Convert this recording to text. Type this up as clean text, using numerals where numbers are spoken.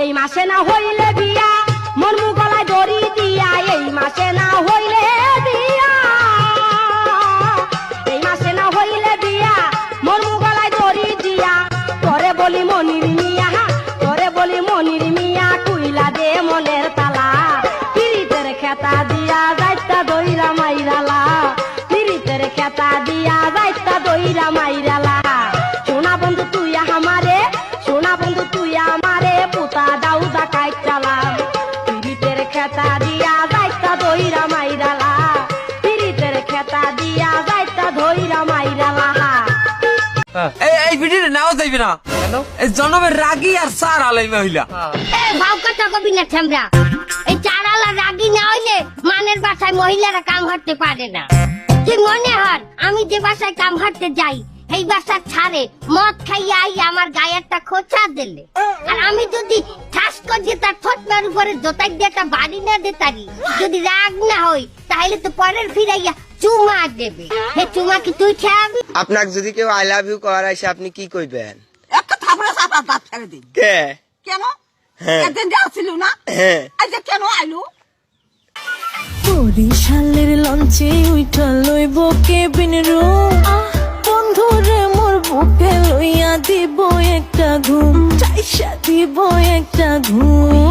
এই মাসে না হইলে বিয়া মনমু গলায় দড়ি দিয়া, এই মাসে না হইলে বিয়া, এই মাসে না হইলে বিয়া মনমু গলায় দড়ি দিয়া। তোরে বলি মনির মিয়া, তোরে বলি মনির মিয়া, কুইলা দে মনের তালা, পিরিতের খেতা দিয়া যাইতা দইরা মাইরালা, পিরিতের খেতা দিয়া যাইতা দইরা মাইরালা। সোনা বন্ধু তুই আমারে, সোনা বন্ধু তুই আমারে, পুতা দাউদা কাইতালাম, পিরিতের খেতা দিয়া যাইতা দইরা মাইরালা, পিরিতের খেতা দিয়া যাইতা দইরা মাইরালা। এই ভিডিওটা নাও যাইবে না কেন? এই জনমের রাগী আর সার আলাই মহিলা। এই ভাও কথা কবি না থামরা, এই চারালা রাগী না হইলে মানের বাসায় মহিলারা কাম করতে পারে না। কি মনে হয় আমি যে বাসায় কাম করতে যাই এই বাসা ছাড়ে মদ খাইয়া আই আমার গায়ে একটা খোঁচা দিলে, আর আমি যদি ঠাস করে তার ঠোঁটটার উপরে জোতাই দিয়ে একটা বাড়ি না দিতারি, যদি রাগ না হই তাহলে তো পরের ফিরাইয়া চুমা দেবে। হে চুমা কি তুই খাবি? আপনাকে যদি কেউ আই লাভ ইউ করাইছে আপনি কি কইবেন? একটা থাপড়া চাপা দাঁত ফেলে দিন। কে? কেন? হ্যাঁ। একদিন যে আসছিল না? হ্যাঁ। আজকে কেন আইলো? বরিশালের লঞ্চে উইঠা লইব কেবিন রুম, বন্ধুরে মোর বুকে লইয়া দিব একটা ঘুম, চাইসা দিব একটা ঘুম।